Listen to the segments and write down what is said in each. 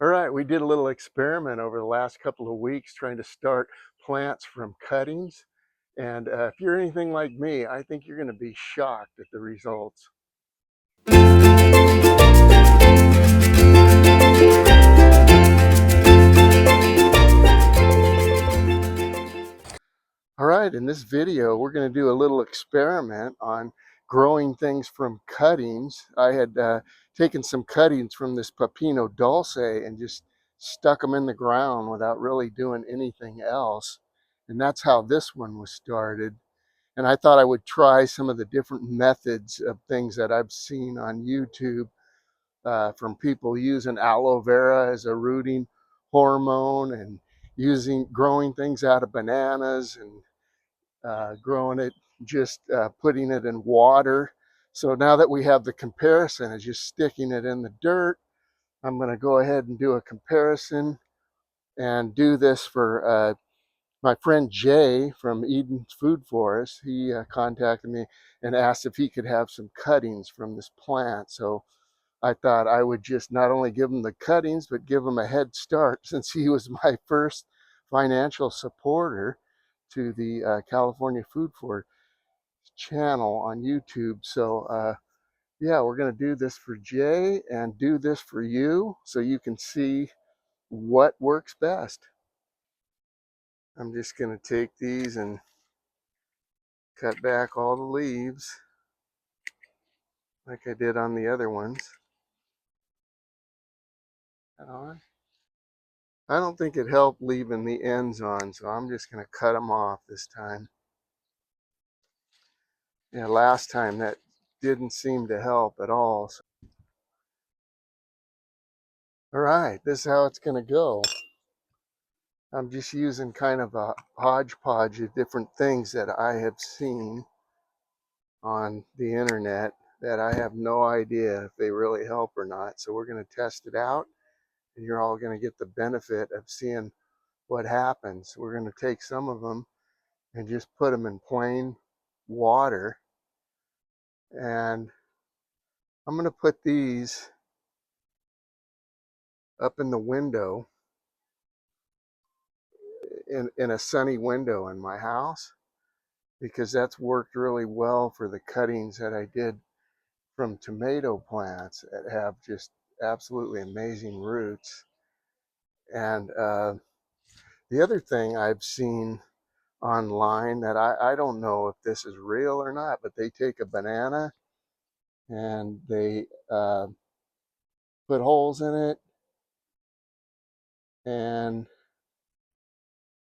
All right, we did a little experiment over the last couple of weeks trying to start plants from cuttings. And if you're anything like me, I think you're going to be shocked at the results. All right, in this video, we're going to do a little experiment on growing things from cuttings. I had taken some cuttings from this Pepino Dulce and just stuck them in the ground without really doing anything else. And that's how this one was started. And I thought I would try some of the different methods of things that I've seen on YouTube from people using aloe vera as a rooting hormone and growing things out of bananas and growing it, just putting it in water. So now that we have the comparison of just sticking it in the dirt, I'm going to go ahead and do a comparison and do this for my friend Jay from Eden's Food Forest. He contacted me and asked if he could have some cuttings from this plant. So I thought I would just not only give him the cuttings, but give him a head start since he was my first financial supporter to the California Food Forest channel on YouTube. So yeah, we're going to do this for Jay and do this for you so you can see what works best. I'm just going to take these and cut back all the leaves like I did on the other ones. I don't think it helped leaving the ends on, so I'm just going to cut them off this time. Yeah, last time that didn't seem to help at all. All right, this is how it's going to go. I'm just using kind of a hodgepodge of different things that I have seen on the internet that I have no idea if they really help or not. So we're going to test it out, and you're all going to get the benefit of seeing what happens. We're going to take some of them and just put them in plain water. And I'm going to put these up in the window, in a sunny window in my house, because that's worked really well for the cuttings that I did from tomato plants that have just absolutely amazing roots. And the other thing I've seen online that I don't know if this is real or not, but they take a banana and they put holes in it and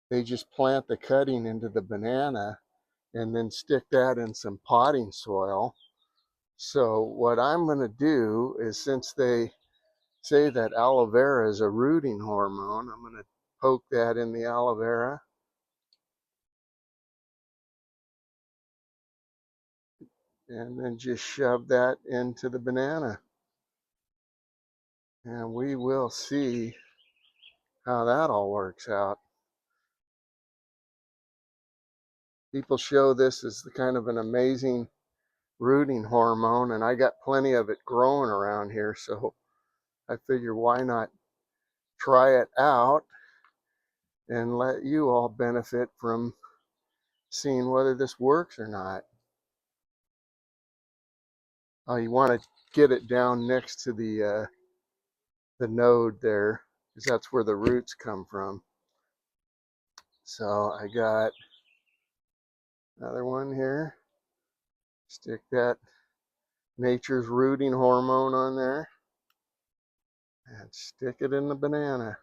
they just plant the cutting into the banana and then stick that in some potting soil. So what I'm going to do is, since they say that aloe vera is a rooting hormone, I'm going to poke that in the aloe vera and then just shove that into the banana. And we will see how that all works out. People show this as the kind of an amazing rooting hormone, and I got plenty of it growing around here, so I figure why not try it out and let you all benefit from seeing whether this works or not. You want to get it down next to the node there, because that's where the roots come from. So I got another one here. Stick that nature's rooting hormone on there and stick it in the banana.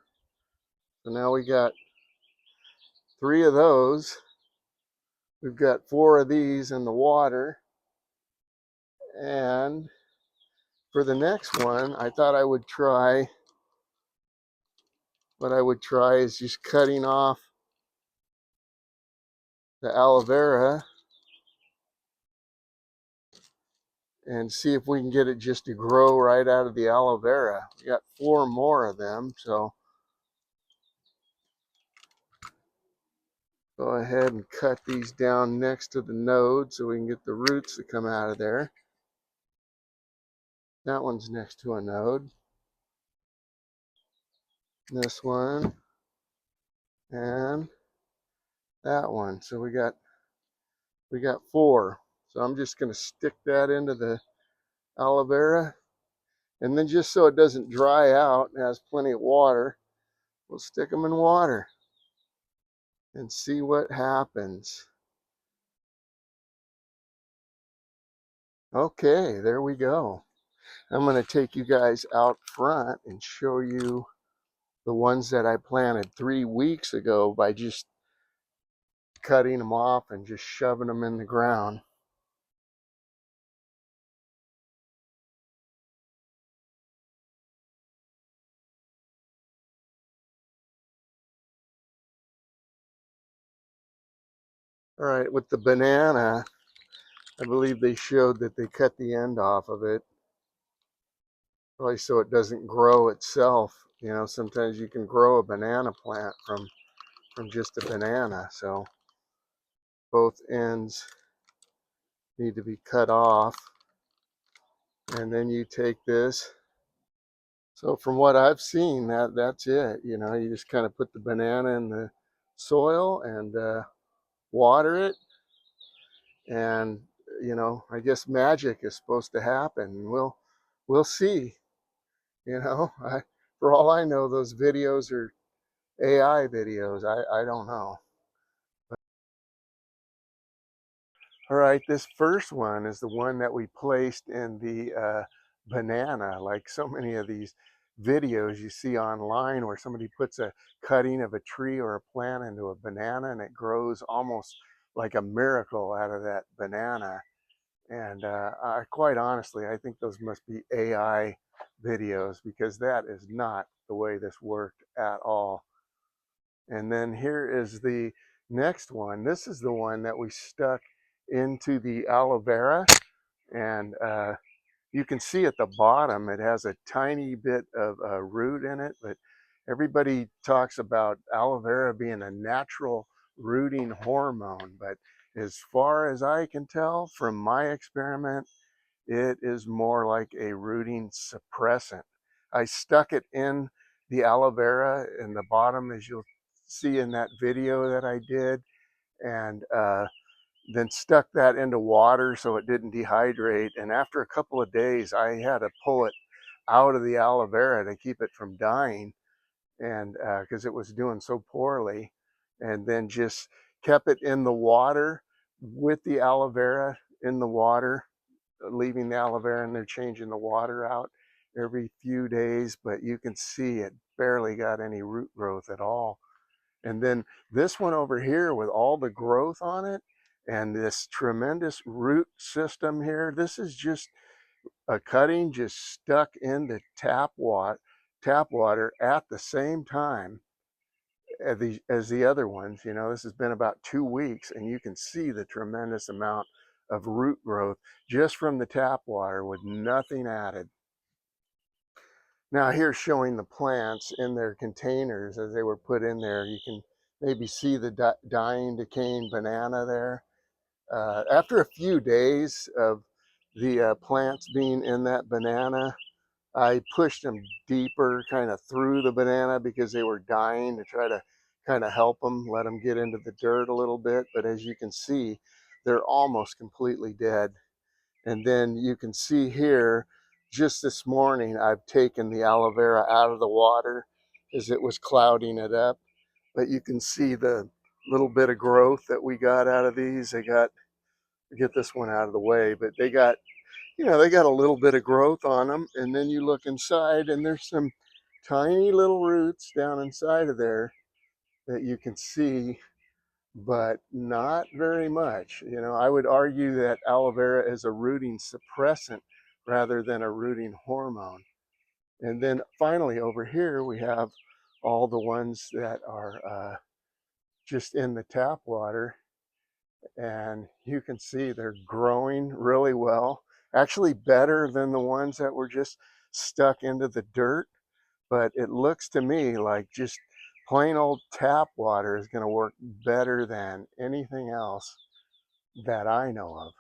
So now we got 3 of those. We've got 4 of these in the water. And for the next one, I thought I would try, what I would try is just cutting off the aloe vera and see if we can get it just to grow right out of the aloe vera. We got 4 more of them, so go ahead and cut these down next to the node so we can get the roots to come out of there. That one's next to a node. this one, and that one. So we got 4. So I'm just going to stick that into the aloe vera, and then just so it doesn't dry out and has plenty of water, we'll stick them in water and see what happens. Okay, there we go. I'm going to take you guys out front and show you the ones that I planted 3 weeks ago by just cutting them off and just shoving them in the ground. All right, with the banana, I believe they showed that they cut the end off of it, probably so it doesn't grow itself. You know, sometimes you can grow a banana plant from just a banana. So both ends need to be cut off. And then you take this. So from what I've seen, that's it. You know, you just kind of put the banana in the soil and water it, and you know, I guess magic is supposed to happen. We'll see. You know, for all I know, those videos are AI videos. I don't know. All right, this first one is the one that we placed in the banana, like so many of these videos you see online where somebody puts a cutting of a tree or a plant into a banana and it grows almost like a miracle out of that banana. And quite honestly, I think those must be AI videos, because that is not the way this worked at all. And then here is the next one. This is the one that we stuck into the aloe vera, and you can see at the bottom it has a tiny bit of a root in it, but everybody talks about aloe vera being a natural rooting hormone. But as far as I can tell from my experiment, it is more like a rooting suppressant. I stuck it in the aloe vera in the bottom, as you'll see in that video that I did, and then stuck that into water so it didn't dehydrate. And after a couple of days, I had to pull it out of the aloe vera to keep it from dying, and because it was doing so poorly, and then just kept it in the water with the aloe vera in the water, leaving the aloe vera in there, changing the water out every few days. But you can see it barely got any root growth at all. And then this one over here with all the growth on it and this tremendous root system here, this is just a cutting just stuck into tap water at the same time as the other ones. You know, this has been about 2 weeks, and you can see the tremendous amount of root growth just from the tap water with nothing added. Now here's showing the plants in their containers as they were put in there. You can maybe see the dying, decaying banana there. After a few days of the plants being in that banana, I pushed them deeper kind of through the banana because they were dying, to try to kind of help them, let them get into the dirt a little bit. But as you can see, they're almost completely dead. And then you can see here, just this morning, I've taken the aloe vera out of the water as it was clouding it up. But you can see the little bit of growth that we got out of these. Get this one out of the way, but they got, you know, they got a little bit of growth on them. And then you look inside and there's some tiny little roots down inside of there that you can see, but not very much. You know, I would argue that aloe vera is a rooting suppressant rather than a rooting hormone. And then finally over here we have all the ones that are just in the tap water, and you can see they're growing really well, actually better than the ones that were just stuck into the dirt. But it looks to me like just plain old tap water is going to work better than anything else that I know of.